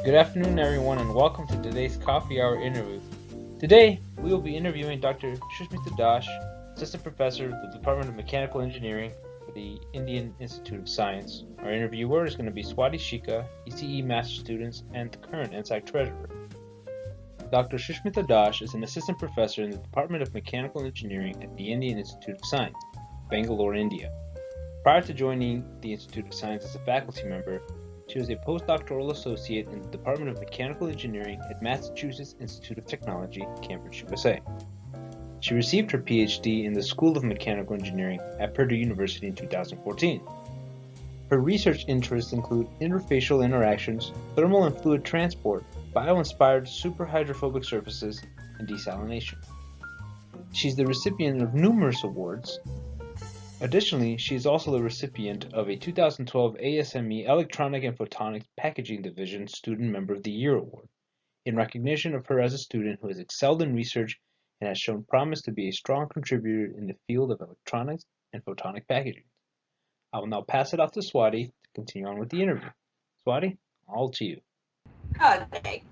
Good afternoon, everyone, and welcome to today's Coffee Hour interview. Today, we will be interviewing Dr. Shushmita Das, Assistant Professor of the Department of Mechanical Engineering for the Indian Institute of Science. Our interviewer is going to be Swati Shika, ECE Master Students, and the current NSAC Treasurer. Dr. Shushmita Das is an Assistant Professor in the Department of Mechanical Engineering at the Indian Institute of Science, Bangalore, India. Prior to joining the Institute of Science as a faculty member, she was a postdoctoral associate in the Department of Mechanical Engineering at Massachusetts Institute of Technology, Cambridge, USA. She received her PhD in the School of Mechanical Engineering at Purdue University in 2014. Her research interests include interfacial interactions, thermal and fluid transport, bio-inspired superhydrophobic surfaces, and desalination. She's the recipient of numerous awards. Additionally, she is also the recipient of a 2012 ASME Electronic and Photonics Packaging Division Student Member of the Year Award, in recognition of her as a student who has excelled in research and has shown promise to be a strong contributor in the field of electronics and photonic packaging. I will now pass it off to Swati to continue on with the interview. Swati, all to you. All right.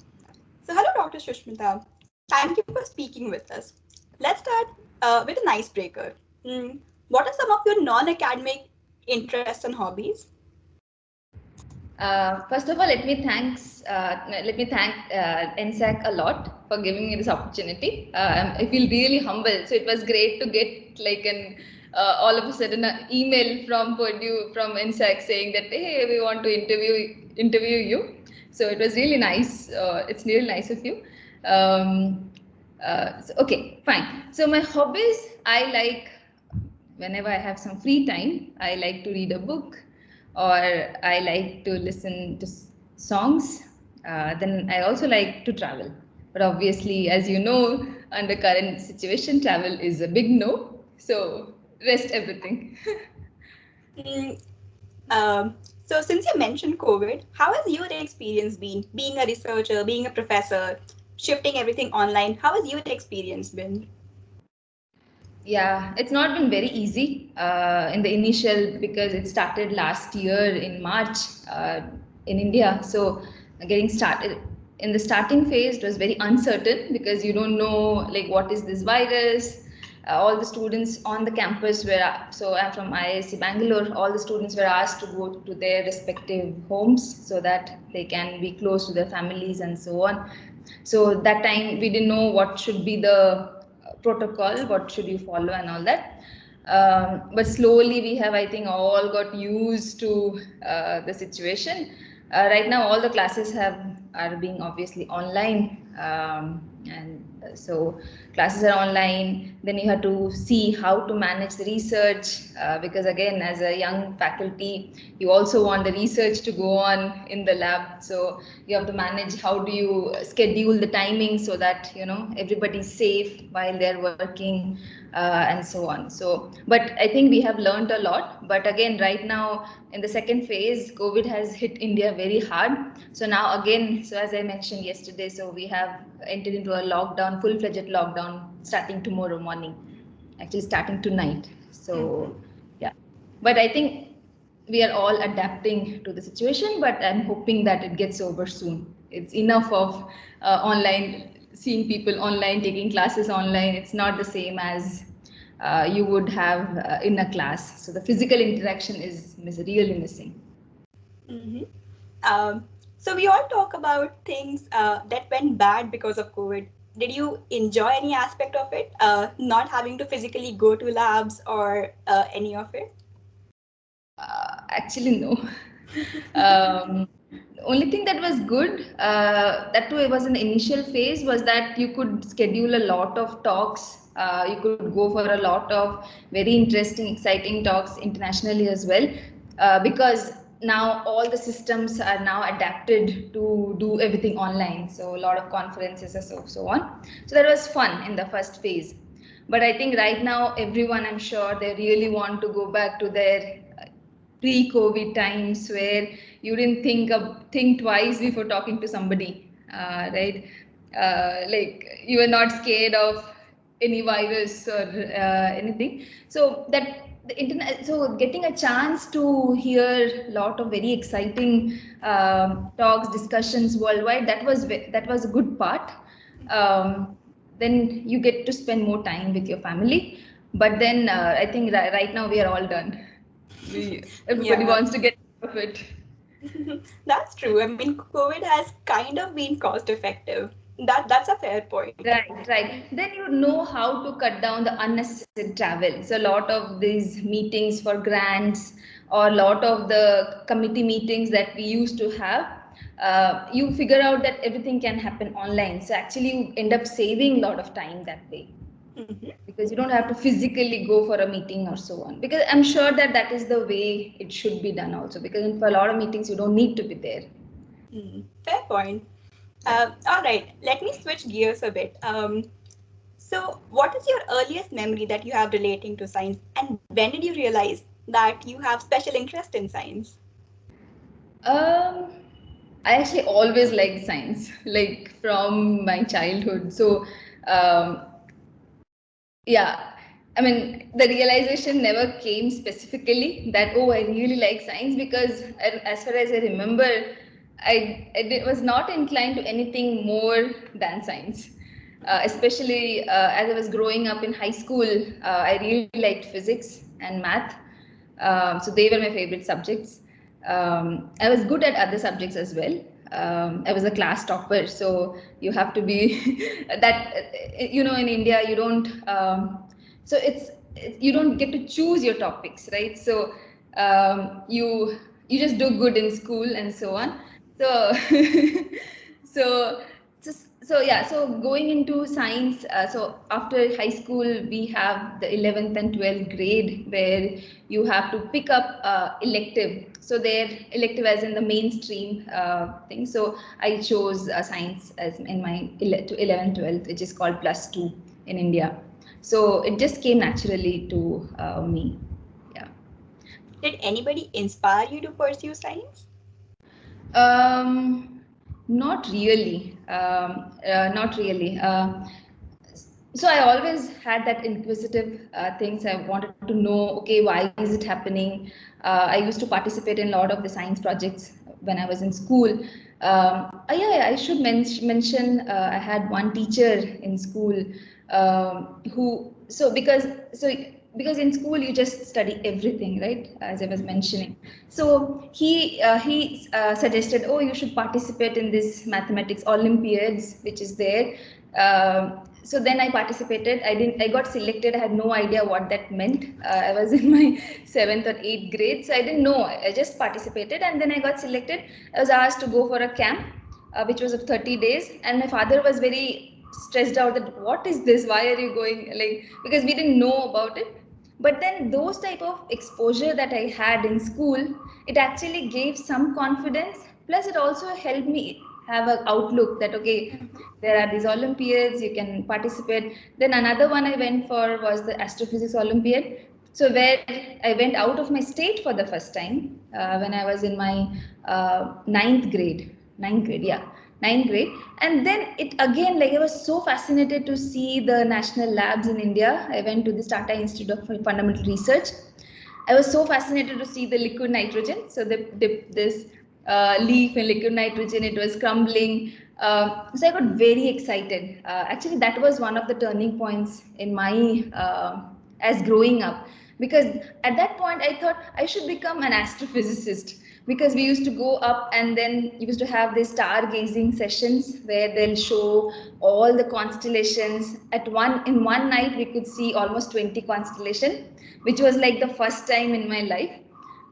So, hello, Dr. Shushmita. Thank you for speaking with us. Let's start with an icebreaker. What are some of your non-academic interests and hobbies? First of all, let me thank NSAC a lot for giving me this opportunity. I feel really humble. So it was great to get like an all of a sudden an email from Purdue from NSAC saying that hey, we want to interview you. So it was really nice. It's really nice of you. Okay, fine. So my hobbies, I like whenever I have some free time, I like to read a book or I like to listen to songs. Then I also like to travel. But obviously, as you know, under current situation, travel is a big no. So rest everything. Mm, um, so, since you mentioned COVID, how has your experience been being a researcher, being a professor, shifting everything online? How has your experience been? Yeah, it's not been very easy in the initial because it started last year in March in India. So getting started in the starting phase it was very uncertain because you don't know like what is this virus. All the students on the campus were so I'm from IISc Bangalore. All the students were asked to go to their respective homes so that they can be close to their families and so on. So that time we didn't know what should be the protocol, what should you follow and all that. But slowly we have, I think, all got used to the situation. Right now all the classes are being obviously online, and so classes are online. Then you have to see how to manage the research, because again as a young faculty you also want the research to go on in the lab, so you have to manage how do you schedule the timing so that everybody's safe while they're working, and so on. So but I think we have learned a lot, but again right now in the second phase COVID has hit India very hard. So now again, so as I mentioned yesterday, so we have entered into a lockdown, full-fledged lockdown starting tomorrow morning, actually starting tonight. So yeah, but I think we are all adapting to the situation, but I'm hoping that it gets over soon. It's enough of online, seeing people online, taking classes online. It's not the same as you would have in a class. So the physical interaction is really missing. Mm-hmm. Um, so we all talk about things that went bad because of COVID. Did you enjoy any aspect of it? Not having to physically go to labs or any of it? Actually, no. The only thing that was good, that too, it was an initial phase, was that you could schedule a lot of talks. You could go for a lot of very interesting, exciting talks internationally as well, because now all the systems are now adapted to do everything online. So a lot of conferences and so on. So that was fun in the first phase. But I think right now, everyone, I'm sure, they really want to go back to their pre-COVID times where you didn't think twice before talking to somebody, right? Like you were not scared of any virus or anything. So the internet, so getting a chance to hear a lot of very exciting talks, discussions worldwide, that was a good part. Then you get to spend more time with your family, but then I think right now we are all done. Everybody Yeah. wants to get out of it. That's true. I mean, COVID has kind of been cost effective. That's a fair point. Right. Then you know how to cut down the unnecessary travel. So a lot of these meetings for grants or a lot of the committee meetings that we used to have, you figure out that everything can happen online. So actually you end up saving a lot of time that way because you don't have to physically go for a meeting or so on. Because I'm sure that that is the way it should be done also, because for a lot of meetings you don't need to be there. Fair point. All right, let me switch gears a bit. So, what is your earliest memory that you have relating to science, and when did you realize that you have special interest in science? Um, I actually always liked science, like from my childhood. So, um, yeah, I mean, the realization never came specifically that, oh, I really like science, because as far as I remember, was not inclined to anything more than science. Especially as I was growing up in high school, I really liked physics and math. So they were my favorite subjects. I was good at other subjects as well. I was a class topper, so you have to be that. In India, you don't. So you don't get to choose your topics, right? So you just do good in school and so on. So so so going into science, so after high school we have the 11th and 12th grade where you have to pick up elective. So their elective as in the mainstream thing. So I chose science as in my 11th 12th, which is called +2 in India. So it just came naturally to me. Yeah. Did anybody inspire you to pursue science? Not really. Not really. So I always had that inquisitive things. I wanted to know, okay, why is it happening? I used to participate in a lot of the science projects when I was in school. Yeah, I should mention. I had one teacher in school who. Because in school you just study everything, right? As I was mentioning. So he suggested, oh, you should participate in this mathematics Olympiads, which is there. So then I participated. I got selected. I had no idea what that meant. I was in my 7th or 8th grade, so I didn't know. I just participated, and then I got selected. I was asked to go for a camp, which was of 30 days, and my father was very stressed out that what is this? Why are you going? Like, because we didn't know about it. But then those type of exposure that I had in school, it actually gave some confidence. Plus, it also helped me have an outlook that okay, there are these Olympiads, you can participate. Then another one I went for was the Astrophysics Olympiad. So where I went out of my state for the first time when I was in my ninth grade, yeah, ninth grade. And then it again, like I was so fascinated to see the national labs in India. I went to the Tata Institute of Fundamental Research. I was so fascinated to see the liquid nitrogen. So they dipped this leaf in liquid nitrogen, it was crumbling. So I got very excited. Actually, that was one of the turning points in my as growing up, because at that point I thought I should become an astrophysicist, because we used to go up and then used to have these stargazing sessions where they'll show all the constellations in one night. We could see almost 20 constellations, which was like the first time in my life.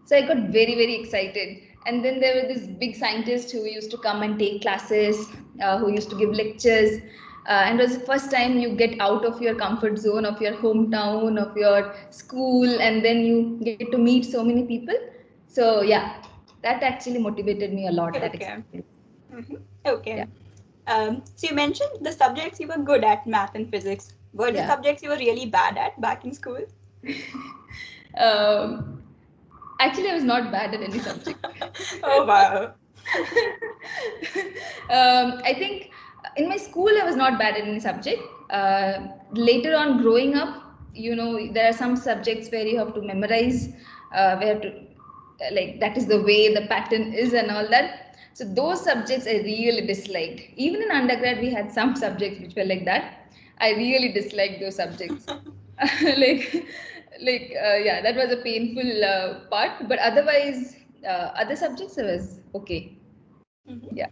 So I got very excited. And then there were these big scientists who used to come and take classes, who used to give lectures. And it was the first time you get out of your comfort zone of your hometown, of your school, and then you get to meet so many people. So yeah, that actually motivated me a lot, that Okay. experience. Okay. Yeah. So you mentioned the subjects you were good at, math and physics. Were the Yeah. subjects you were really bad at back in school? um, Actually, I was not bad at any subject. Oh wow. I think in my school I was not bad at any subject. Later on, growing up, there are some subjects where you have to memorize, where to like that is the way the pattern is and all that. So those subjects I really disliked. Even in undergrad, we had some subjects which were like that. I really disliked those subjects. like yeah, that was a painful part. But otherwise, other subjects I was okay. Yeah.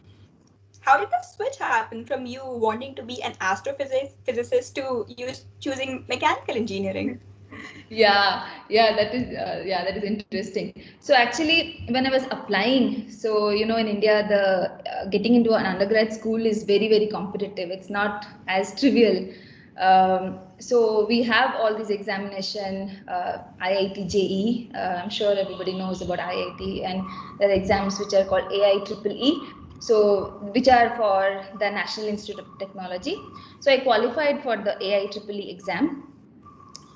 How did the switch happen from you wanting to be an astrophysicist to you choosing mechanical engineering? That is interesting. So actually, when I was applying, so in India, the getting into an undergrad school is very, very competitive. It's not as trivial. So we have all these examination, IIT JE. I'm sure everybody knows about IIT, and there are exams which are called AIEEE. So which are for the National Institute of Technology. So I qualified for the AIEEE exam,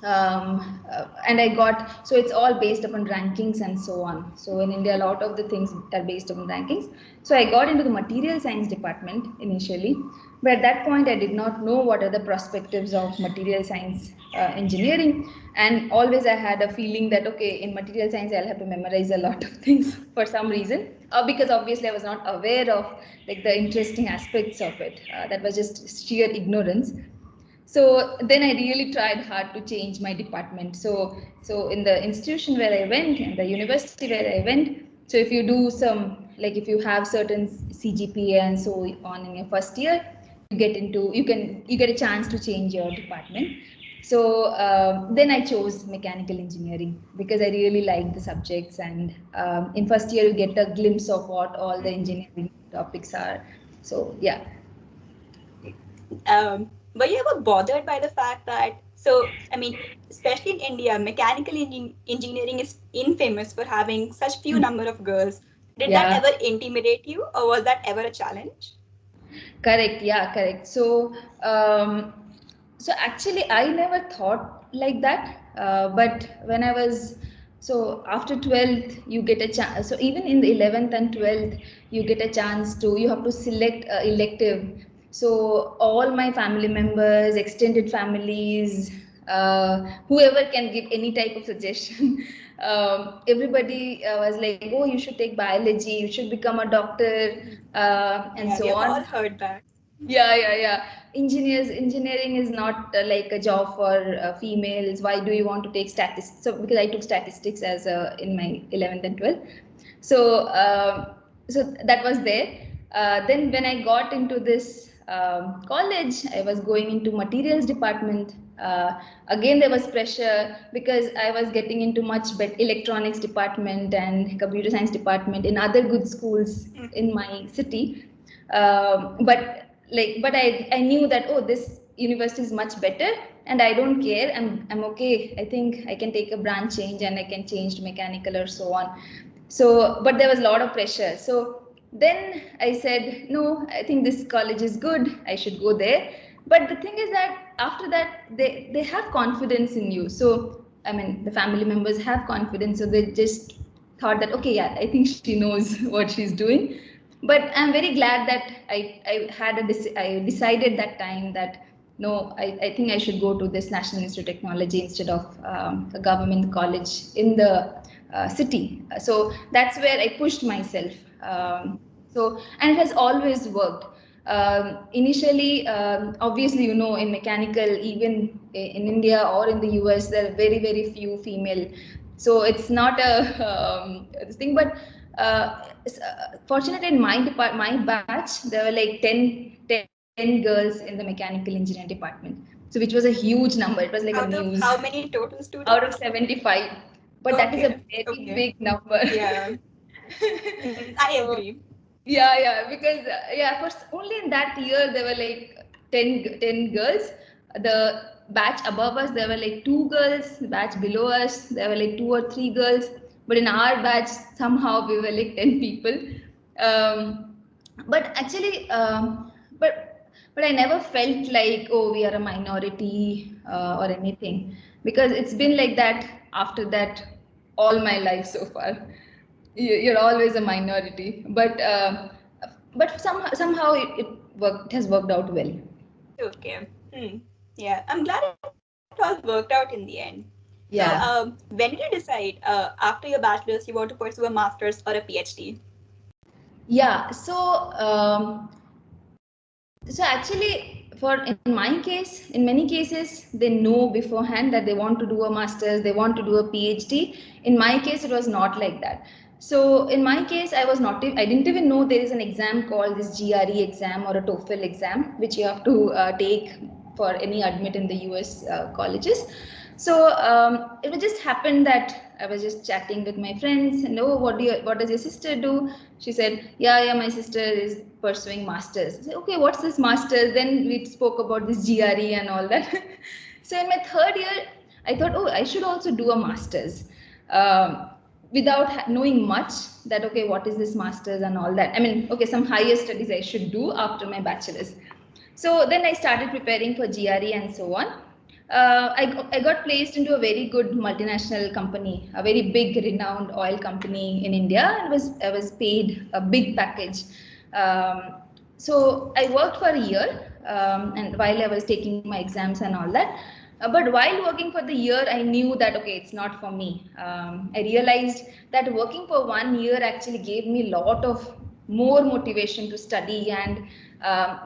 and I got, so it's all based upon rankings and so on. So in India, a lot of the things are based upon rankings. So I got into the material science department initially, but at that point I did not know what are the perspectives of material science engineering, and always I had a feeling that okay, in material science I'll have to memorize a lot of things for some reason, because obviously I was not aware of like the interesting aspects of it. That was just sheer ignorance. So then I really tried hard to change my department. So in the institution where I went, in the university where I went, so if you do some, like if you have certain CGPA and so on in your first year, you get a chance to change your department. So then I chose mechanical engineering because I really liked the subjects, and in first year you get a glimpse of what all the engineering topics are. So yeah. Were you ever bothered by the fact that, so, I mean, especially in India, mechanical engineering is infamous for having such few number of girls. Did that Yeah. ever intimidate you, or was that ever a challenge? Correct. Yeah, correct. So actually, I never thought like that. But when I was, so after 12th, you get a chance. So even in the 11th and 12th, you get a chance to, you have to select elective. So all my family members, extended families, whoever can give any type of suggestion, everybody was like, oh, you should take biology, you should become a doctor, and Yeah, we so have all on. heard that. Yeah. Engineering is not like a job for females. Why do you want to take statistics? So because I took statistics as in my 11th and 12th. So that was there. Then when I got into this college, I was going into materials department. Again there was pressure because I was getting into much better electronics department and computer science department in other good schools in my city. But I knew that, oh, this university is much better, and I don't care. I'm okay. I think I can take a branch change and I can change to mechanical or so on. So but there was a lot of pressure. So then I said, no, I think this college is good, I should go there. But the thing is that after that they have confidence in you. So I mean the family members have confidence, so they just thought that okay, yeah, I think she knows what she's doing. But I'm very glad that I decided that time that no, I think I should go to this National Institute of Technology instead of a government college in the city. So that's where I pushed myself. And it has always worked. Initially, obviously, in mechanical, even in India or in the US, there are very, very few female. So it's not a this thing, but fortunately in my batch, there were like 10 girls in the mechanical engineering department. So which was a huge number. It was like a Out of news how many total out of students? 75. But that is a Okay, very okay. big number. Yeah, I So agree. because first only in that year there were like 10 girls. The batch above us there were like 2 girls. The batch below us there were like 2 or 3 girls. But in our batch somehow we were like 10 people. Um, but actually, but I never felt like, oh, we are a minority or anything, because it's been like that after that all my life so far. You're always a minority, but somehow it has worked out well. Okay. Yeah, I'm glad it it all worked out in the end. So, Yeah. when did you decide after your bachelor's you want to pursue a master's or a PhD? Yeah. So actually, in my case, in many cases, they know beforehand that they want to do a master's, they want to do a PhD. In my case, it was not like that. So in my case, I didn't even know there is an exam called this GRE exam or a TOEFL exam, which you have to take for any admit in the US colleges. So it would just happen that I was just chatting with my friends and, oh, what does your sister do? She said, yeah, my sister is pursuing masters. I said, okay, what's this masters? Then we spoke about this GRE and all that. So in my third year, I thought, oh, I should also do a masters. Without knowing much that, okay, what is this masters and all that. I mean, okay, some higher studies I should do after my bachelor's. So then I started preparing for GRE and so on. I got placed into a very good multinational company, a very big renowned oil company in India. I was paid a big package. So I worked for a year, and while I was taking my exams and all that. But while working for the year, I knew that, okay, it's not for me. I realized that working for 1 year actually gave me a lot of more motivation to study and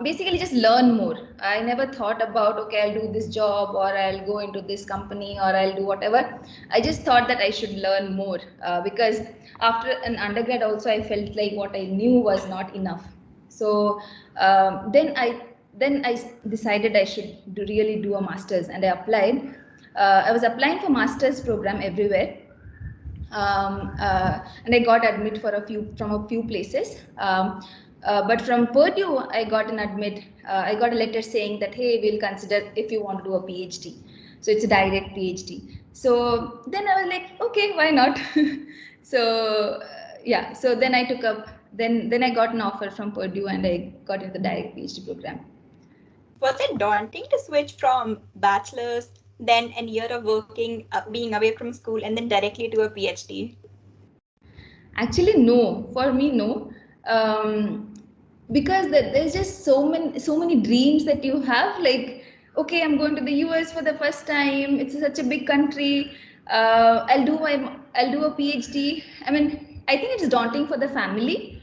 basically just learn more. I never thought about, okay, I'll do this job or I'll go into this company or I'll do whatever. I just thought that I should learn more because after an undergrad also I felt like what I knew was not enough. So then I decided I should really do a master's and I applied. I was applying for master's program everywhere. And I got admit for a few places. But from Purdue, I got an admit. I got a letter saying that, hey, we'll consider if you want to do a PhD. So it's a direct PhD. So then I was like, okay, why not? So yeah. So then I took up. Then I got an offer from Purdue and I got into the direct PhD program. Was it daunting to switch from bachelor's, then a year of working, being away from school, and then directly to a PhD? Actually, no. For me, no. Because there's just so many dreams that you have. Like, okay, I'm going to the US for the first time. It's such a big country. I'll do a PhD. I mean, I think it's daunting for the family,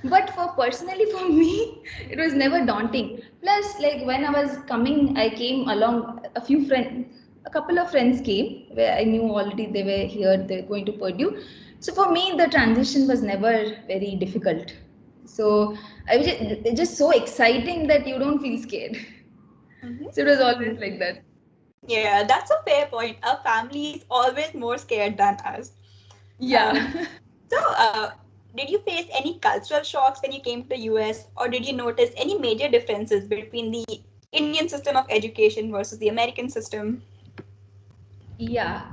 but for personally for me, it was never daunting. Plus, like when I was coming, I came along a couple of friends came where I knew already they were here. They're going to Purdue. So for me, the transition was never very difficult. So I was just so exciting that you don't feel scared. Mm-hmm. So it was always like that. Yeah, that's a fair point. Our family is always more scared than us. Yeah. So, did you face any cultural shocks when you came to the US, or did you notice any major differences between the Indian system of education versus the American system? Yeah.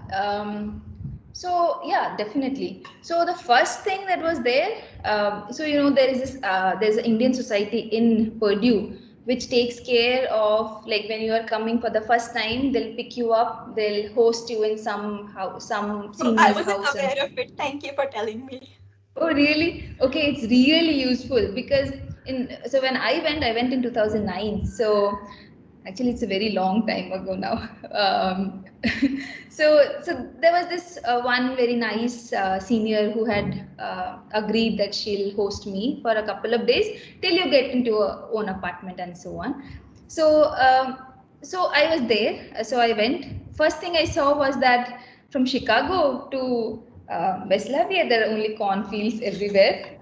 So yeah, definitely. So the first thing that was there, so there is there's an Indian society in Purdue which takes care of, like, when you are coming for the first time, they'll pick you up, they'll host you in some house, some Oh, I senior's wasn't house, and aware of it. Thank you for telling me. oh, really? Okay, it's really useful because I went in 2009. So actually, it's a very long time ago now. So there was this one very nice senior who had agreed that she'll host me for a couple of days till you get into a own apartment and so on. So so I was there. So I went. First thing I saw was that from Chicago to West Lafayette, there are only cornfields everywhere.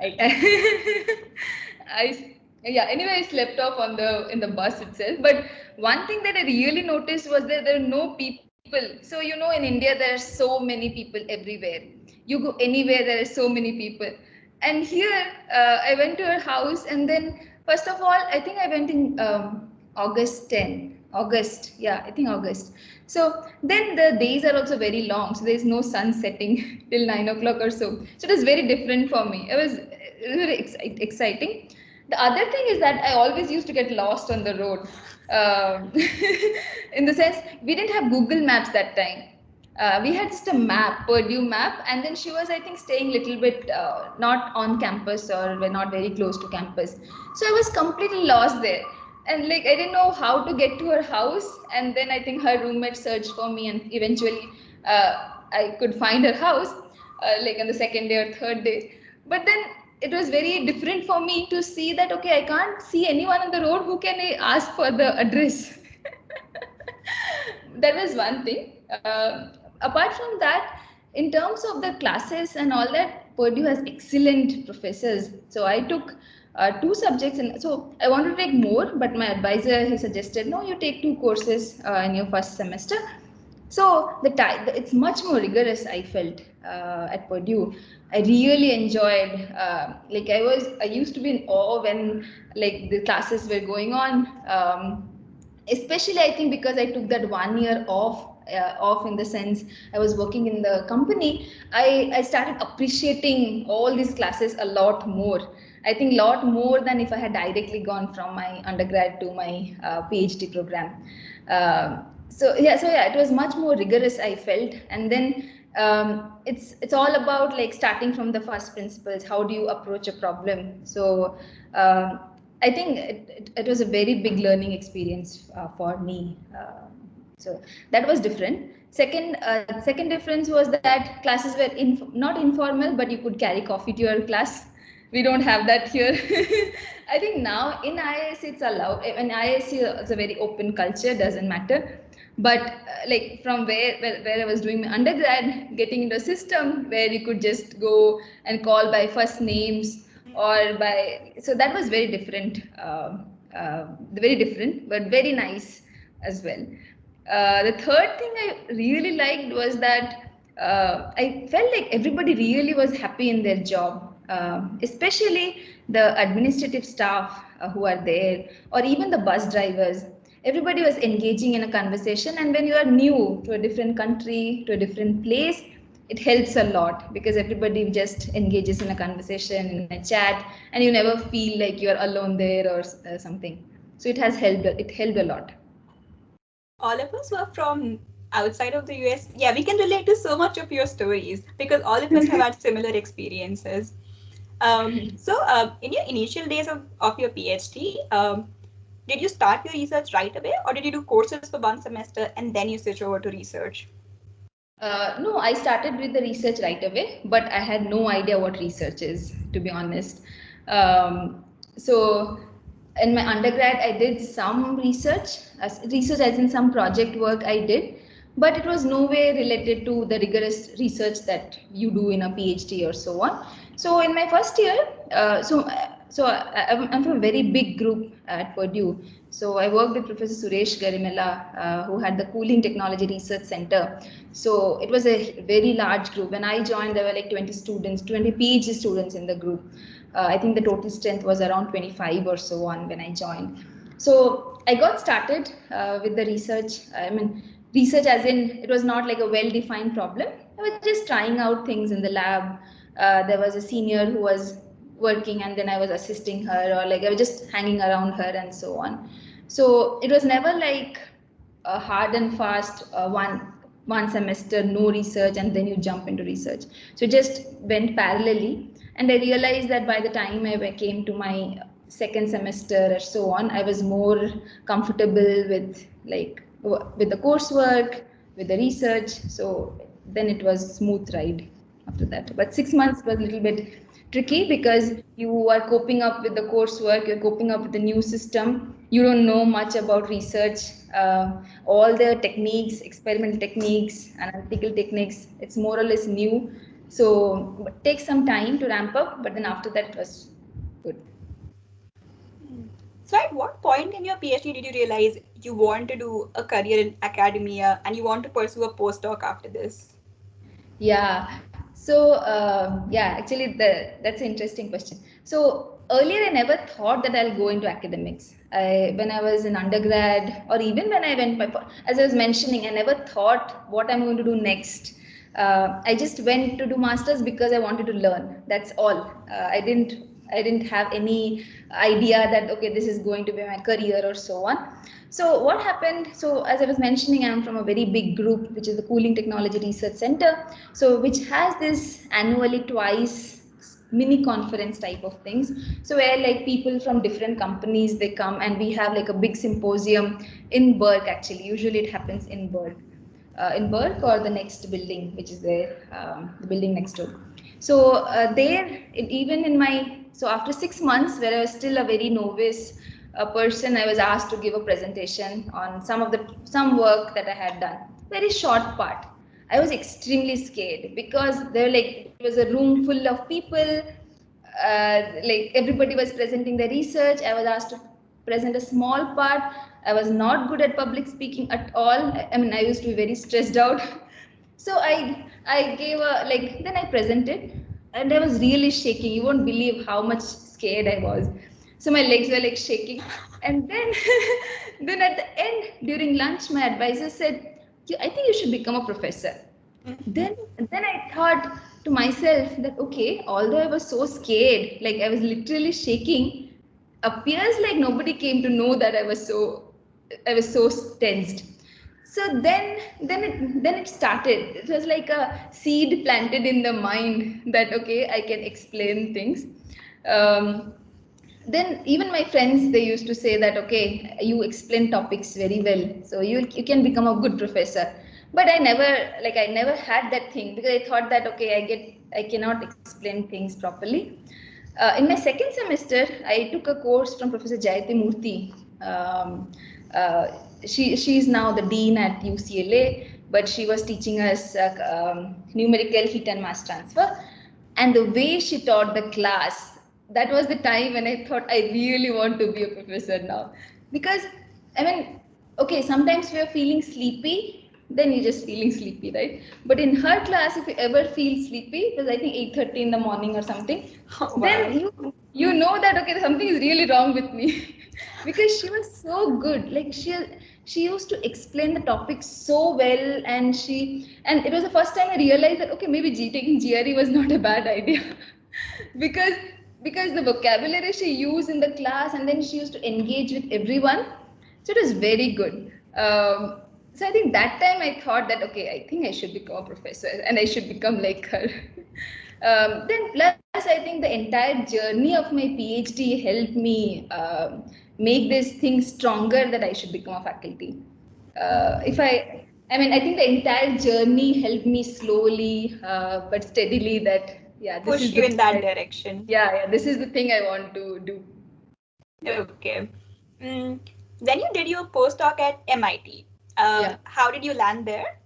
I yeah. Anyway, I slept off on the in the bus itself. But one thing that I really noticed was that there are no people. So in India there are so many people everywhere. You go anywhere, there are so many people. And here, I went to her house, and then first of all, I think I went in August 10. August, yeah, I think August. So then the days are also very long, so there is no sun setting till 9 o'clock or so. So it was very different for me. It was very exciting. The other thing is that I always used to get lost on the road. Um, in the sense, we didn't have Google Maps that time. We had just a map, Purdue map, and then she was, I think, staying a little bit not on campus, or we're not very close to campus. So I was completely lost there. And like I didn't know how to get to her house, and then I think her roommate searched for me, and eventually I could find her house, like on the second day or third day. But then it was very different for me to see that okay, I can't see anyone on the road, who can I ask for the address? That was one thing. Apart from that, in terms of the classes and all that, Purdue has excellent professors. So I took two subjects, and so I wanted to take more, but my advisor, he suggested no, you take two courses in your first semester. So it's much more rigorous, I felt, at Purdue. I really enjoyed, like I used to be in awe when like the classes were going on. Especially I think because I took that 1 year off in the sense I was working in the company, I started appreciating all these classes a lot more. I think a lot more than if I had directly gone from my undergrad to my PhD program. So yeah, it was much more rigorous, I felt. And then it's all about like starting from the first principles. How do you approach a problem? So I think it was a very big learning experience for me. So that was different. Second difference was that classes were not informal, but you could carry coffee to your class. We don't have that here. I think now in IIS it's allowed. In IIS it's a very open culture, doesn't matter. But like from where I was doing my undergrad, getting into a system where you could just go and call by first names or by, so that was very different, very different, but very nice as well. The third thing I really liked was that I felt like everybody really was happy in their job, especially the administrative staff who are there, or even the bus drivers. Everybody was engaging in a conversation, and when you are new to a different country, to a different place, it helps a lot because everybody just engages in a conversation, in a chat, and you never feel like you're alone there or something. So it has helped. It helped a lot. All of us who are from outside of the US, yeah, we can relate to so much of your stories because all of us have had similar experiences. In your initial days of your PhD, did you start your research right away, or did you do courses for one semester and then you switch over to research? No, I started with the research right away, but I had no idea what research is, to be honest. So, in my undergrad, I did some research as in some project work I did, but it was no way related to the rigorous research that you do in a PhD or so on. So, in my first year, I'm from a very big group at Purdue. So I worked with Professor Suresh Garimella, who had the Cooling Technology Research Center. So it was a very large group. When I joined, there were like 20 students, 20 PhD students in the group. I think the total strength was around 25 or so on when I joined. So I got started with the research. I mean, research as in it was not like a well-defined problem. I was just trying out things in the lab. There was a senior who was working, and then I was assisting her, or like I was just hanging around her and so on. So it was never like a hard and fast one semester no research and then you jump into research. So it just went parallelly, and I realized that by the time I came to my second semester or so on, I was more comfortable with like with the coursework, with the research. So then it was smooth ride after that. But 6 months was a little bit tricky because you are coping up with the coursework, you're coping up with the new system, you don't know much about research, all the techniques, experimental techniques, analytical techniques, it's more or less new. So it takes some time to ramp up, but then after that it was good. So, at what point in your PhD did you realize you want to do a career in academia and you want to pursue a postdoc after this? Yeah. So actually, that's an interesting question. So earlier, I never thought that I'll go into academics. When I was in undergrad, or even when I went as I was mentioning, I never thought what I'm going to do next. I just went to do masters because I wanted to learn. That's all. I didn't have any idea that okay, this is going to be my career or so on. So what happened? So as I was mentioning, I'm from a very big group, which is the Cooling Technology Research Center. So which has this annually twice mini conference type of things. So where like people from different companies, they come and we have like a big symposium in Berg actually. Usually it happens in Berg. In Berg or the next building, which is there, the building next door. So even in my, so after 6 months, where I was still a very novice person, I was asked to give a presentation on some work that I had done. Very short part. I was extremely scared because it was a room full of people. Like everybody was presenting their research. I was asked to present a small part. I was not good at public speaking at all. I mean, I used to be very stressed out. So I gave a then I presented and I was really shaking. You won't believe how much scared I was. So my legs were like shaking. And then then at the end during lunch, my advisor said, I think you should become a professor. Then I thought to myself that okay, although I was so scared, like I was literally shaking, appears like nobody came to know that I was so tensed. So then it started. It was like a seed planted in the mind that okay, I can explain things. Um, then even my friends, they used to say that okay, you explain topics very well, so you can become a good professor. But I never had that thing because I thought that okay, I cannot explain things properly. In my second semester, I took a course from Professor Jayati Murthy. Uh, she's now the dean at UCLA, but she was teaching us numerical heat and mass transfer. And the way she taught the class, that was the time when I thought I really want to be a professor now. Because, I mean, okay, sometimes we are feeling sleepy, then you're just feeling sleepy, right? But in her class, if you ever feel sleepy, it was I think 8:30 in the morning or something, Oh, wow. then you know that okay, something is really wrong with me. Because she was so good. Like she used to explain the topic so well, and it was the first time I realized that okay, maybe taking GRE was not a bad idea. because because the vocabulary she used in the class, and then she used to engage with everyone, so it was very good. So I think that time I thought that okay, I think I should become a professor and I should become like her. Then plus I think the entire journey of my PhD helped me make this thing stronger that I should become a faculty. If I mean, I think the entire journey helped me slowly but steadily that yeah, this Push is you the in that direction. yeah, this is the thing I want to do. Okay. Then you did your postdoc at MIT. Yeah. How did you land there?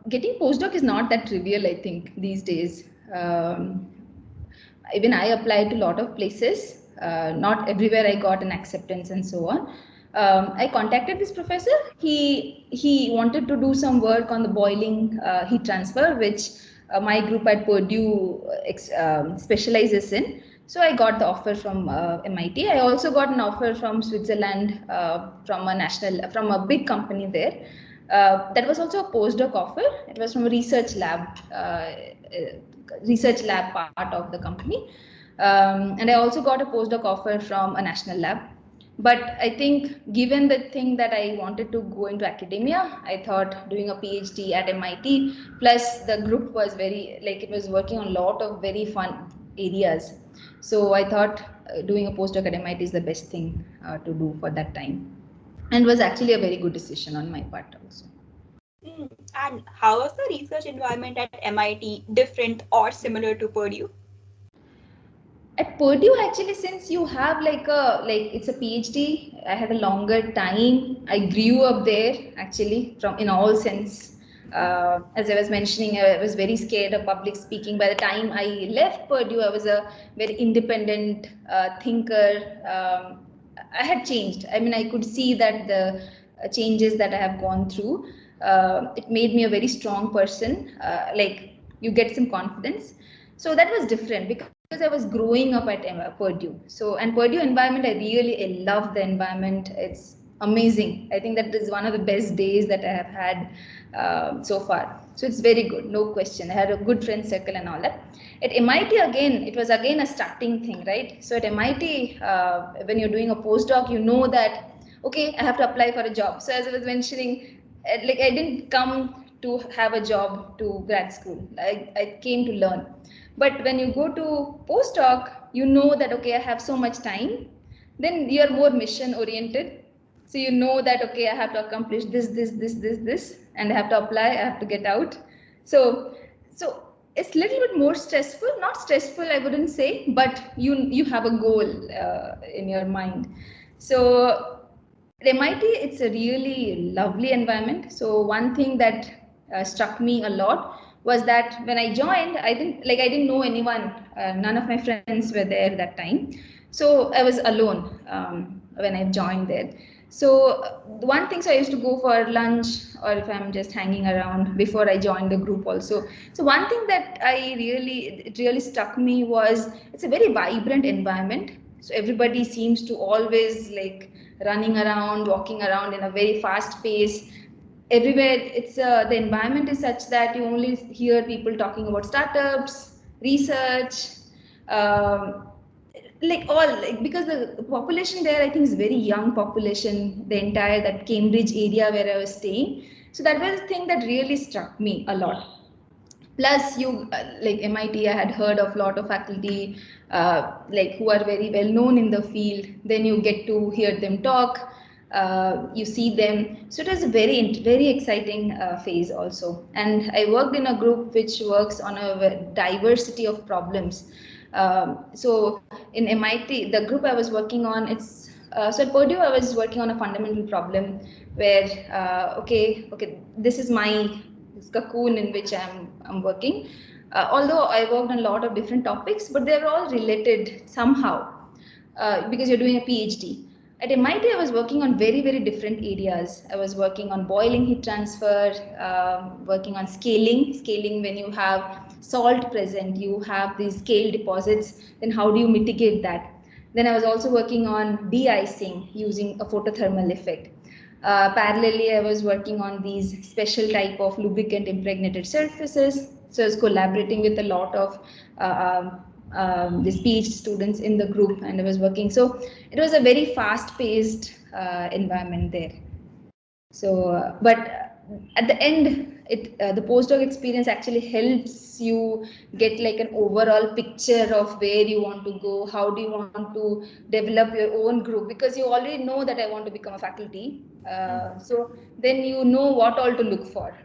Getting postdoc is not that trivial, I think, these days. Even I applied to a lot of places. Not everywhere I got an acceptance and so on. I contacted this professor. He wanted to do some work on the boiling heat transfer, which my group at Purdue specializes in. So I got the offer from MIT. I also got an offer from Switzerland from a big company there. That was also a postdoc offer. It was from a research lab part of the company. And I also got a postdoc offer from a national lab. But I think given the thing that I wanted to go into academia, I thought doing a PhD at MIT, plus the group was it was working on a lot of very fun areas. So I thought doing a postdoc at MIT is the best thing to do for that time. And was actually a very good decision on my part also. And how was the research environment at MIT different or similar to Purdue? At Purdue, actually, since you have it's a PhD, I had a longer time. I grew up there actually from in all sense. As I was mentioning, I was very scared of public speaking. By the time I left Purdue, I was a very independent thinker. I had changed. I mean, I could see that the changes that I have gone through. It made me a very strong person. You get some confidence. So that was different because I was growing up at Purdue. So, and Purdue environment, I love the environment. It's amazing. I think that is one of the best days that I have had so far. So it's very good, no question. I had a good friend circle and all that. At MIT again, it was again a starting thing, right? So at MIT, when you're doing a postdoc, you know that okay, I have to apply for a job. So as I was mentioning, I didn't come to have a job to grad school. I came to learn. But when you go to postdoc, you know that, okay, I have so much time. Then you're more mission oriented. So you know that, okay, I have to accomplish this, and I have to apply, I have to get out. So it's a little bit more stressful, not stressful, I wouldn't say, but you have a goal in your mind. So at MIT, it's a really lovely environment. So one thing that struck me a lot was that when I joined, I didn't know anyone. None of my friends were there that time, so I was alone when I joined there. So one thing, so I used to go for lunch, or if I'm just hanging around before I joined the group also. So one thing that it really struck me was it's a very vibrant environment. So everybody seems to always like running around, walking around in a very fast pace. Everywhere, the environment is such that you only hear people talking about startups, research, um, because the population there, I think, is very young population. The entire that Cambridge area where I was staying. So that was the thing that really struck me a lot. Plus like MIT, I had heard of a lot of faculty like who are very well known in the field. Then you get to hear them talk, you see them. So it was a very exciting phase also. And I worked in a group which works on a diversity of problems. So in MIT, the group I was working on, so at Purdue, I was working on a fundamental problem where okay, this is my cocoon in which I'm working. Although I worked on a lot of different topics, but they're all related somehow because you're doing a PhD. At MIT, I was working on very different areas. I was working on boiling heat transfer, working on scaling when you have salt present, you have these scale deposits, then how do you mitigate that? Then I was also working on de-icing using a photothermal effect. Parallelly, I was working on these special type of lubricant impregnated surfaces. So I was collaborating with a lot of these PhD students in the group, and I was working. So it was a very fast-paced environment there. So, but at the end, the postdoc experience actually helps you get like an overall picture of where you want to go, how do you want to develop your own group, because you already know that I want to become a faculty. So then you know what all to look for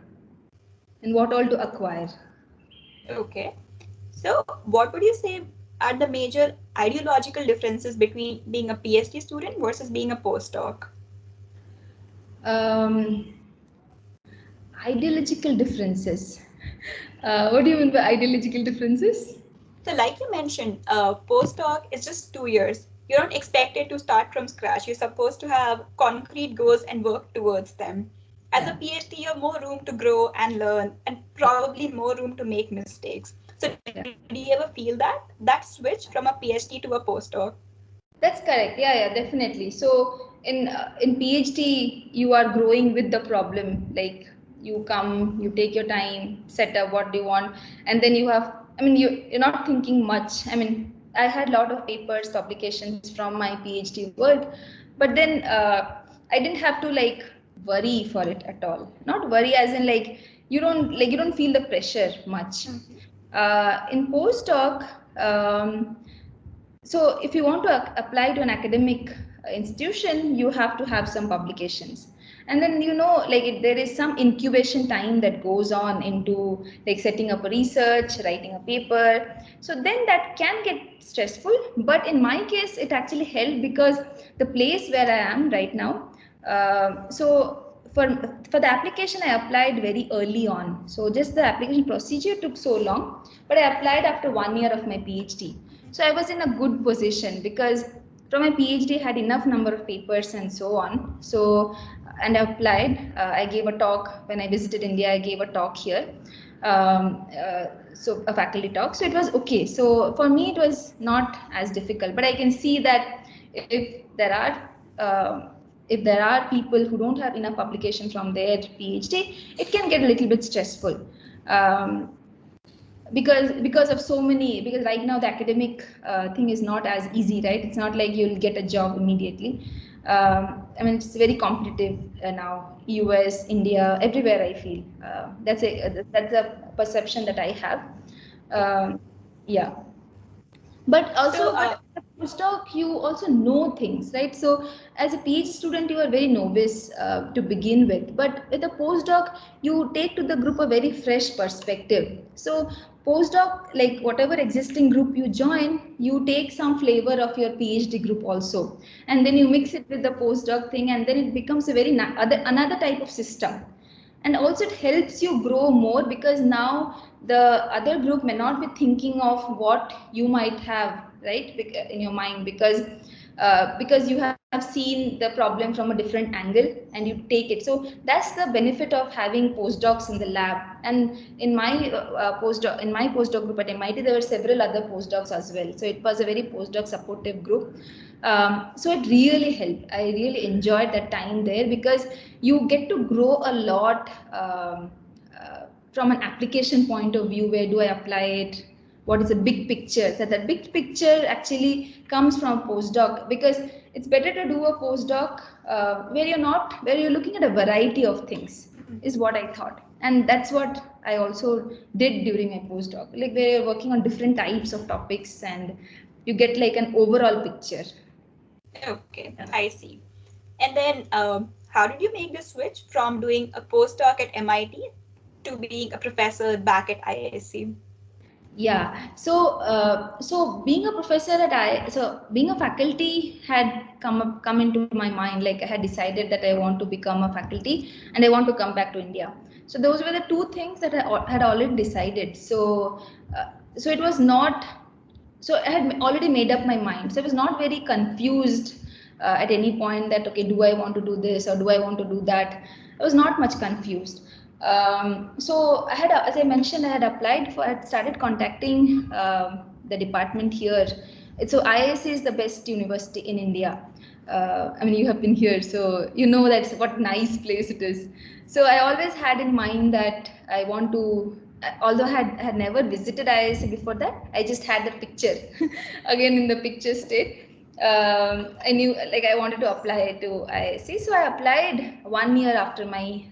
and what all to acquire. Okay. So, what would you say are the major ideological differences between being a PhD student versus being a postdoc? Um, Ideological differences. What do you mean by ideological differences? So, like you mentioned, postdoc is just 2 years. You're not expected to start from scratch. You're supposed to have concrete goals and work towards them. As a PhD, you have more room to grow and learn, and probably more room to make mistakes. So, do you ever feel that switch from a PhD to a postdoc? That's correct. Yeah, definitely. So in PhD, you are growing with the problem. Like you come, you take your time, set up what do you want, and then you have. I mean, you're not thinking much. I mean, I had a lot of papers, publications from my PhD work, but then I didn't have to like worry for it at all. Not worry as in like you don't feel the pressure much. In postdoc. So if you want to apply to an academic institution, you have to have some publications. And then, there is some incubation time that goes on into like setting up a research, writing a paper. So then that can get stressful. But in my case, it actually helped because the place where I am right now, so for the application, I applied very early on. So just the application procedure took so long, but I applied after 1 year of my PhD. So I was in a good position because from my PhD I had enough number of papers and so on. So and I applied. I gave a talk when I visited India. I gave a talk here. So a faculty talk. So it was okay. So for me it was not as difficult. But I can see that if there are people who don't have enough publication from their PhD, it can get a little bit stressful. Because of so many, because right now the academic thing is not as easy, right? It's not like you'll get a job immediately. I mean, it's very competitive now. US, India, everywhere I feel. That's a perception that I have. Um, Yeah. But also, So, but as a postdoc, you also know things, right? So as a PhD student, you are very novice to begin with. But with a postdoc, you take to the group a very fresh perspective. So postdoc, like whatever existing group you join, you take some flavor of your PhD group also, and then you mix it with the postdoc thing, and then it becomes a very another type of system. And also it helps you grow more, because now the other group may not be thinking of what you might have, right, in your mind, because you have seen the problem from a different angle and you take it. So that's the benefit of having postdocs in the lab. And in my postdoc group at MIT, there were several other postdocs as well, so it was a very postdoc supportive group. So it really helped. I really enjoyed that time there, because you get to grow a lot, from an application point of view. Where do I apply it? What is the big picture? So that big picture actually comes from postdoc, because it's better to do a postdoc where you're looking at a variety of things, is what I thought. And that's what I also did during my postdoc, like where you're working on different types of topics and you get like an overall picture. okay, I see. And then, how did you make the switch from doing a postdoc at MIT to being a professor back at IISc? Yeah. So being a professor so being a faculty had come into my mind. Like I had decided that I want to become a faculty and I want to come back to India. So those were the two things that I had already decided. So it was not. So I had already made up my mind. So I was not very confused at any point that, okay, do I want to do this or do I want to do that? I was not much confused. So I had, as I mentioned, I had applied for, I had started contacting the department here. So IISc is the best university in India. I mean, you have been here, so you know that's what nice place it is. So I always had in mind that I want to, although I had never visited IISc before that, I just had the picture again in the picture state. I knew like I wanted to apply to IISc, so I applied 1 year after my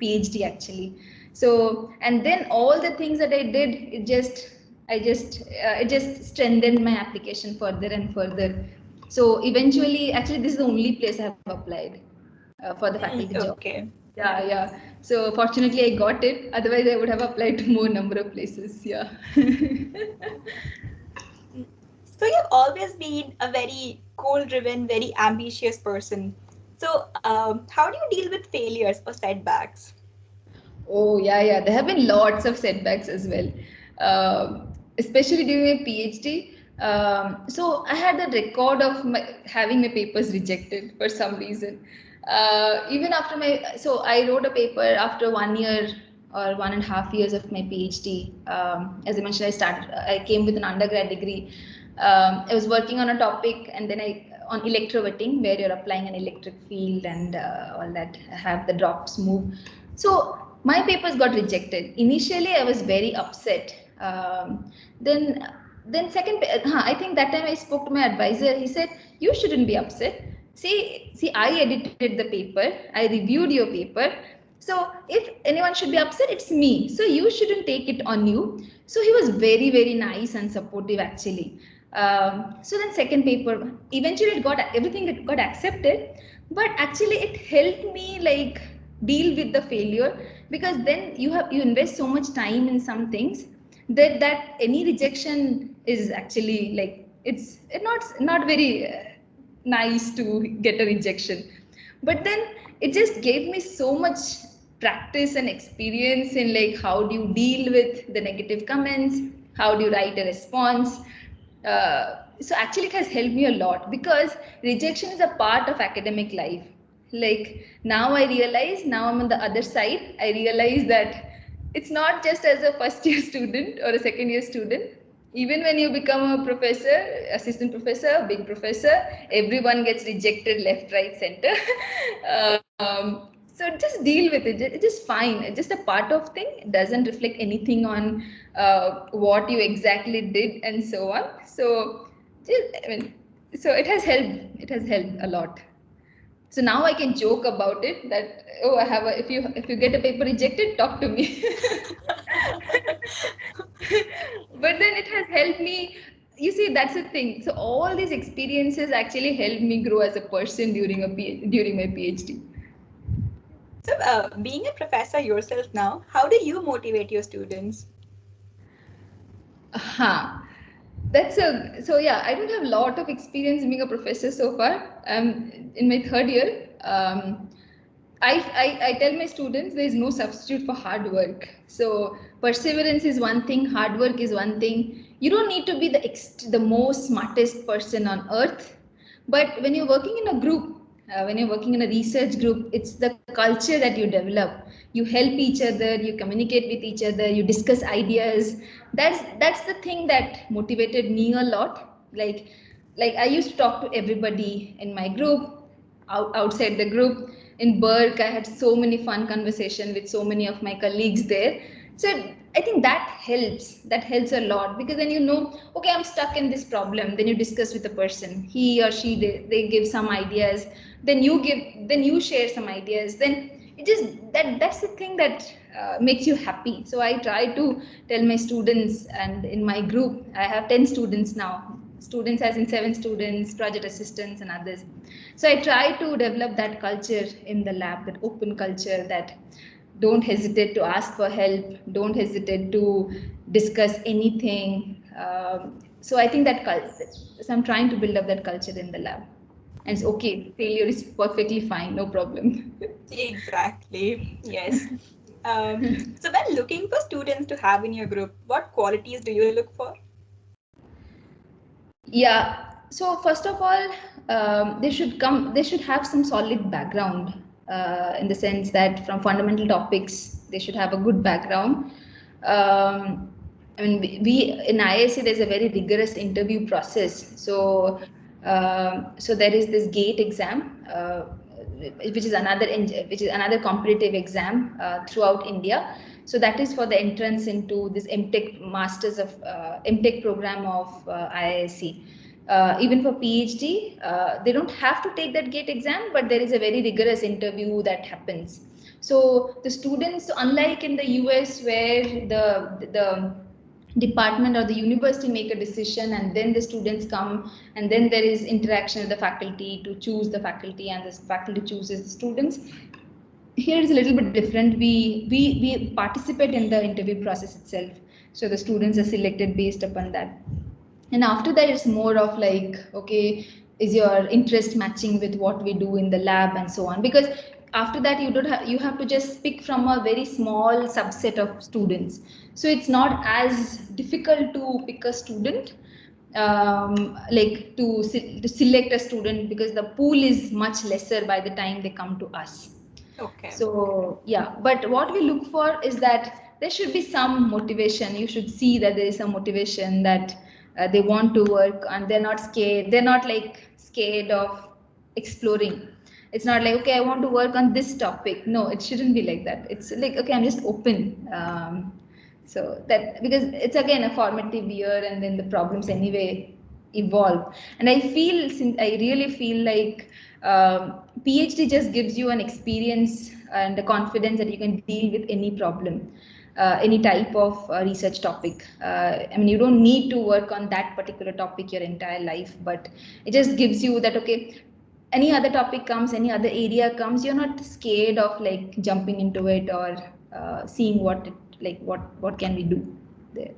PhD actually. So and then all the things that I did, it just strengthened my application further and further. So eventually, actually, this is the only place I have applied for the faculty job. Okay. Yeah, yeah. So fortunately, I got it. Otherwise, I would have applied to more number of places. Yeah. So you've always been a very goal-driven, very ambitious person. So, how do you deal with failures or setbacks? Oh, yeah, yeah. There have been lots of setbacks as well, especially during my PhD. So I had the record of having my papers rejected for some reason. Even after so I wrote a paper after 1 year or 1.5 years of my PhD. As I mentioned, I came with an undergrad degree. I was working on a topic, and then on electrowetting, where you're applying an electric field and all that, have the drops move. So my papers got rejected. Initially, I was very upset. Then, I think that time I spoke to my advisor. He said, "You shouldn't be upset. See, I edited the paper. I reviewed your paper. So if anyone should be upset, it's me. So you shouldn't take it on you." So he was very, very nice and supportive actually. So then second paper, eventually everything got accepted, but actually it helped me like deal with the failure, because then you invest so much time in some things that any rejection is actually like it's not very nice to get a rejection. But then it just gave me so much practice and experience in like how do you deal with the negative comments, how do you write a response. So actually it has helped me a lot, because rejection is a part of academic life. Like now I realize, now I'm on the other side, I realize that it's not just as a first year student or a second year student. Even when you become a professor, assistant professor, big professor, everyone gets rejected left, right, center. So just deal with it. It's just fine. It's just a part of thing. It doesn't reflect anything on what you exactly did and so on. So, I mean, so it has helped. It has helped a lot. So now I can joke about it that, oh, I have a, if you get a paper rejected, talk to me. But then it has helped me. You see, that's the thing. So all these experiences actually helped me grow as a person during my PhD. So, being a professor yourself now, how do you motivate your students? Huh. That's a so yeah. I don't have a lot of experience being a professor so far. I'm in my third year. I tell my students there is no substitute for hard work. So perseverance is one thing, hard work is one thing. You don't need to be the most smartest person on earth, but when you're working in a group, when you're working in a research group, it's the culture that you develop. You help each other, you communicate with each other, you discuss ideas. That's the thing that motivated me a lot. Like I used to talk to everybody in my group, outside the group. In Berk, I had so many fun conversation with so many of my colleagues there. So I think that helps a lot, because then you know, okay, I'm stuck in this problem, then you discuss with the person, he or she, they give some ideas, then you share some ideas, then it just that's the thing that makes you happy. So I try to tell my students, and in my group I have 10 students now, students as in 7 students, project assistants and others. So I try to develop that culture in the lab, that open culture, that don't hesitate to ask for help, don't hesitate to discuss anything. So I think so I'm trying to build up that culture in the lab. And it's okay, failure is perfectly fine, no problem. Exactly. Yes. So, when looking for students to have in your group, what qualities do you look for? Yeah. So first of all, they should have some solid background, in the sense that from fundamental topics, they should have a good background. Um, I mean, we in IISc, there's a very rigorous interview process. So there is this GATE exam, which is another competitive exam throughout India. So that is for the entrance into this MTech MTech program of IISc. Even for PhD, they don't have to take that GATE exam, but there is a very rigorous interview that happens. So the students, unlike in the US, where the department or the university make a decision and then the students come, and then there is interaction with the faculty to choose the faculty, and the faculty chooses the students. Here is a little bit different. We participate in the interview process itself, so the students are selected based upon that. And after that, it's more of like, okay, is your interest matching with what we do in the lab and so on. Because after that, you have to just pick from a very small subset of students, so it's not as difficult to pick a student, like to select a student, because the pool is much lesser by the time they come to us. Okay. So yeah, but what we look for is that there should be some motivation. You should see that there is some motivation, that they want to work and they're not scared. They're not like scared of exploring. It's not like, okay, I want to work on this topic. No, it shouldn't be like that. It's like, okay, I'm just open. So that, because it's again a formative year, and then the problems anyway evolve. And I really feel like PhD just gives you an experience and a confidence that you can deal with any problem, any type of research topic. I mean, you don't need to work on that particular topic your entire life, but it just gives you that, okay, any other topic comes, any other area comes, you're not scared of like jumping into it, or seeing what can we do there.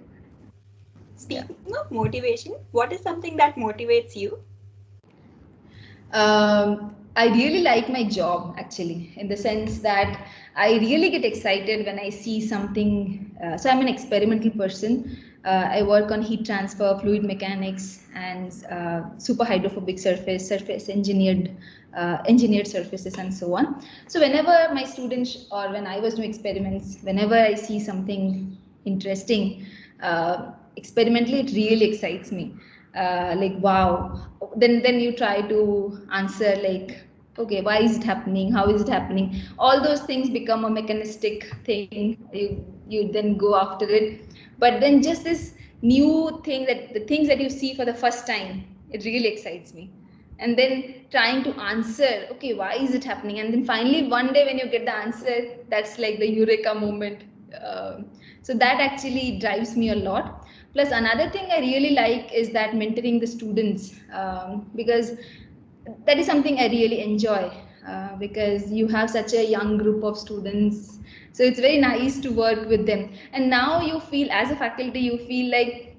Yeah. Speaking of motivation, what is something that motivates you? I really like my job, actually, in the sense that I really get excited when I see something. So I'm an experimental person. I work on heat transfer, fluid mechanics, and super hydrophobic surface engineered surfaces, and so on. So whenever my students, or when I was doing experiments, whenever I see something interesting, experimentally, it really excites me. Like, wow. Then you try to answer, like, okay, why is it happening, how is it happening, all those things become a mechanistic thing. You then go after it. But then just this new thing, that the things that you see for the first time, it really excites me. and then trying to answer, okay, why is it happening? And then finally one day when you get the answer, that's like the eureka moment. So that actually drives me a lot. Plus another thing I really like is that mentoring the students, because that is something I really enjoy, because you have such a young group of students. So it's very nice to work with them. And now you feel, as a faculty, you feel like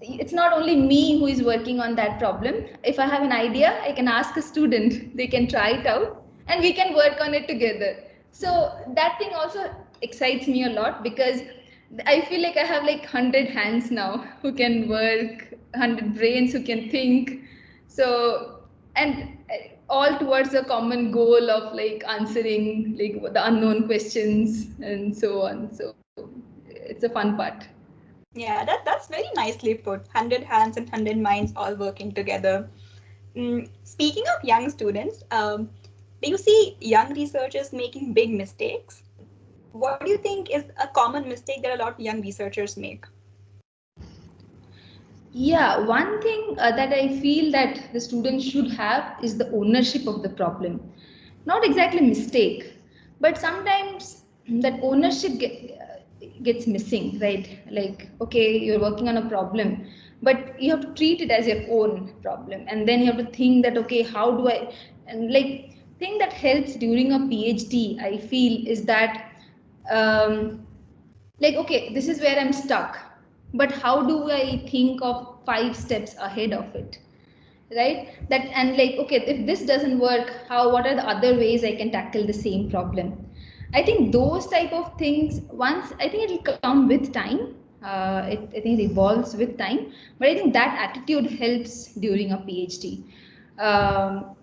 it's not only me who is working on that problem. If I have an idea, I can ask a student, they can try it out, and we can work on it together. So that thing also excites me a lot, because I feel like I have like 100 hands now who can work, 100 brains who can think. So, and all towards a common goal of like answering like the unknown questions and so on. So it's a fun part. Yeah, that's very nicely put. 100 hands and 100 minds all working together. Speaking of young students, do you see young researchers making big mistakes? What do you think is a common mistake that a lot of young researchers make? Yeah, one thing that I feel that the students should have is the ownership of the problem. Not exactly mistake, but sometimes that ownership gets missing, right? Like, okay, you're working on a problem, but you have to treat it as your own problem. And then you have to think that, okay, how do I, and like, thing that helps during a PhD, I feel, is that, like, okay, this is where I'm stuck, but how do I think of 5 steps ahead of it, right? That, and like, okay, if this doesn't work, how, what are the other ways I can tackle the same problem? I think those type of things, once, I think it will come with time. I think it evolves with time, but I think that attitude helps during a PhD. um,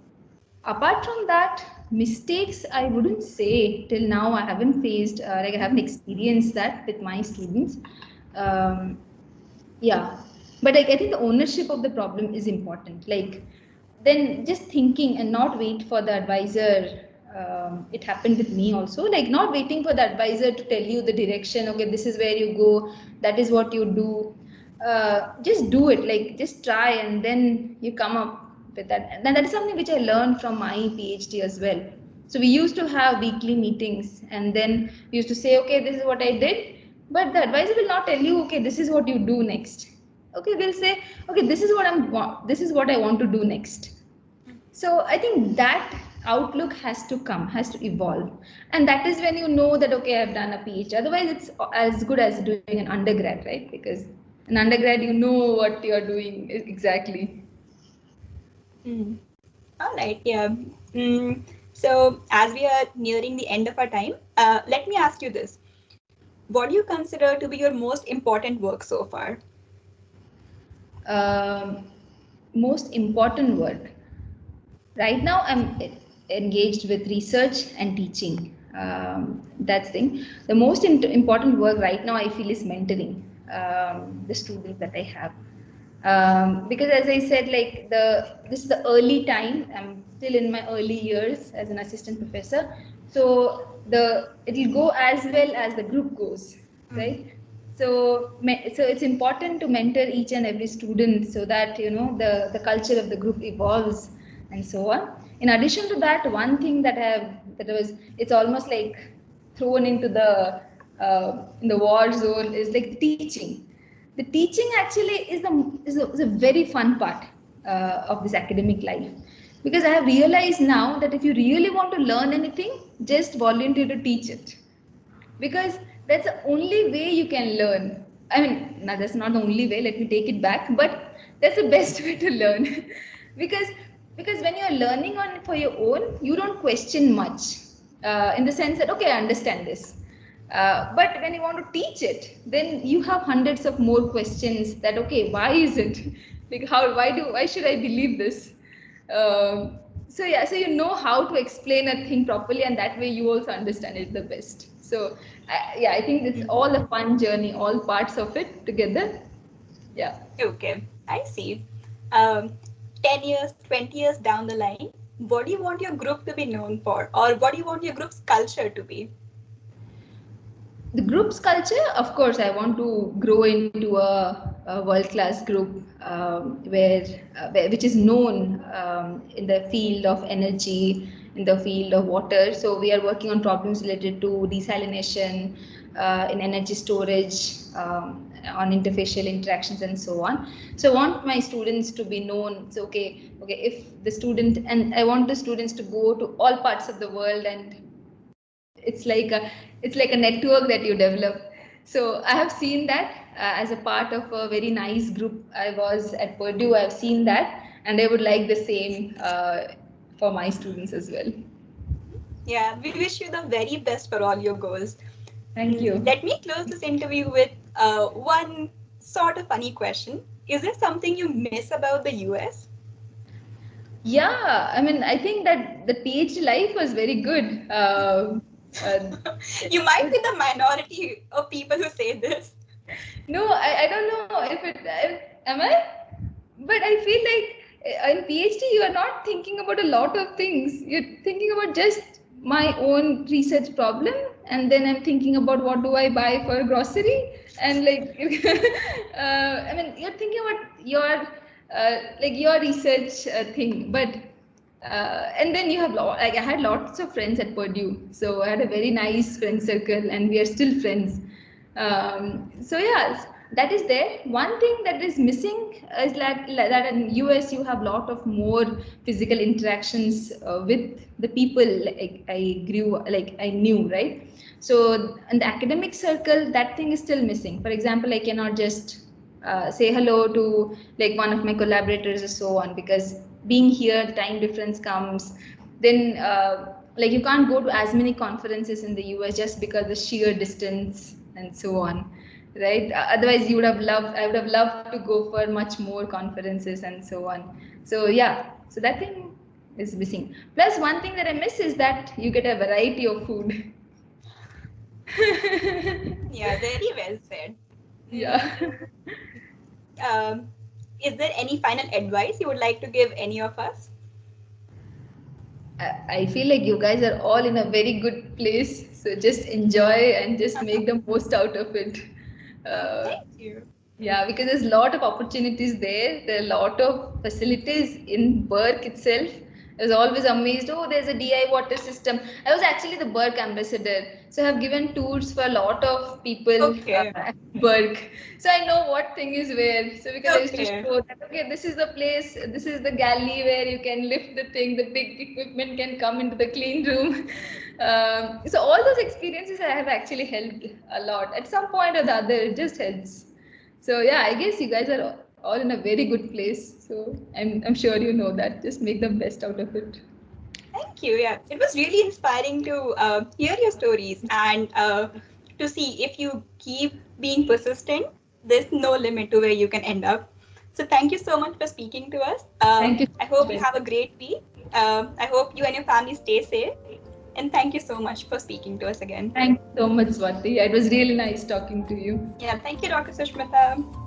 Apart from that, mistakes, I wouldn't say till now I haven't faced, like I haven't experienced that with my students. Um, yeah, but like, I think the ownership of the problem is important. Like, then just thinking and not wait for the advisor. It happened with me also, like not waiting for the advisor to tell you the direction. Okay, this is where you go, that is what you do. Just do it, like just try, and then you come up with that. And that is something which I learned from my PhD as well. So we used to have weekly meetings, and then we used to say, okay, this is what I did, but the advisor will not tell you, okay, this is what you do next. Okay, we'll say, okay, this is what I want to do next. So I think that outlook has to come, has to evolve. And that is when you know that, okay, I've done a PhD. Otherwise, it's as good as doing an undergrad, right? Because an undergrad, you know what you're doing exactly. All right, yeah. So, as we are nearing the end of our time, let me ask you this. What do you consider to be your most important work so far? Um, Most important work. Right now, I'm engaged with research and teaching. That's thing. The most important work right now, I feel, is mentoring the students that I have. Because as I said, like this is the early time. I'm still in my early years as an assistant professor, so it'll go as well as the group goes, right? So it's important to mentor each and every student so that the culture of the group evolves and so on. In addition to that, one thing that was, it's almost like thrown into the in the war zone, is like teaching. The teaching actually is a very fun part of this academic life, because I have realized now that if you really want to learn anything, just volunteer to teach it, because that's the only way you can learn. I mean, no, that's not the only way, let me take it back, but that's the best way to learn. because because when you're learning on for your own, you don't question much, in the sense that, okay, I understand this. But when you want to teach it, then you have hundreds of more questions, that, okay, why is it? Like, why should I believe this? So yeah, so you know how to explain a thing properly, and that way you also understand it the best. So yeah, I think it's all a fun journey, all parts of it together. Yeah. Okay, I see. Um, 10 years, 20 years down the line, what do you want your group to be known for? Or what do you want your group's culture to be? The group's culture, of course, I want to grow into world-class group which is known in the field of energy, in the field of water. So we are working on problems related to desalination, in energy storage, on interfacial interactions and so on. So I want my students to be known. So okay, if the student, and I want the students to go to all parts of the world, and it's like a network that you develop. So I have seen that as a part of a very nice group. I was at Purdue. I've seen that, and I would like the same for my students as well. Yeah, we wish you the very best for all your goals. Thank you. Let me close this interview with one sort of funny question. Is there something you miss about the US? Yeah, I mean, I think that the PhD life was very good. You might be the minority of people who say this. No, I don't know if am I? But I feel like in PhD you are not thinking about a lot of things. You're thinking about just my own research problem, and then I'm thinking about what do I buy for grocery, and like I mean you're thinking about your research thing, but. And then you have like I had lots of friends at Purdue, so I had a very nice friend circle, and we are still friends. So yeah, that is there. One thing that is missing is that in US you have a lot of more physical interactions with the people I knew, right? So in the academic circle, that thing is still missing. For example, I cannot just say hello to like one of my collaborators or so on, because being here, the time difference comes. Then like you can't go to as many conferences in the US just because the sheer distance and so on, right? Otherwise I would have loved to go for much more conferences and so on. So yeah, so that thing is missing. Plus one thing that I miss is that you get a variety of food. Yeah, very well said. Yeah. Um, is there any final advice you would like to give any of us? I feel like you guys are all in a very good place. So just enjoy and just make the most out of it. Uh, Thank you. yeah, because there's a lot of opportunities there. There are a lot of facilities in Berk itself. I was always amazed. Oh, there's a DI water system. I was actually the Berk ambassador, so I have given tours for a lot of people Okay. at Berk. So I know what thing is where. So because I used to Okay. show that okay, this is the place, this is the galley where you can lift the thing. The big equipment can come into the clean room. So all those experiences I have actually helped a lot. At some point or the other, it just helps. So yeah, I guess you guys are all in a very good place. So I'm sure you know that. Just make the best out of it. Thank you. Yeah, it was really inspiring to hear your stories and to see if you keep being persistent, there's no limit to where you can end up. So thank you so much for speaking to us. Thank you I so hope you much. have a great week. I hope you and your family stay safe. And thank you so much for speaking to us again. Thank you so much, Swati. It was really nice talking to you. Yeah, thank you, Dr. Sushmita.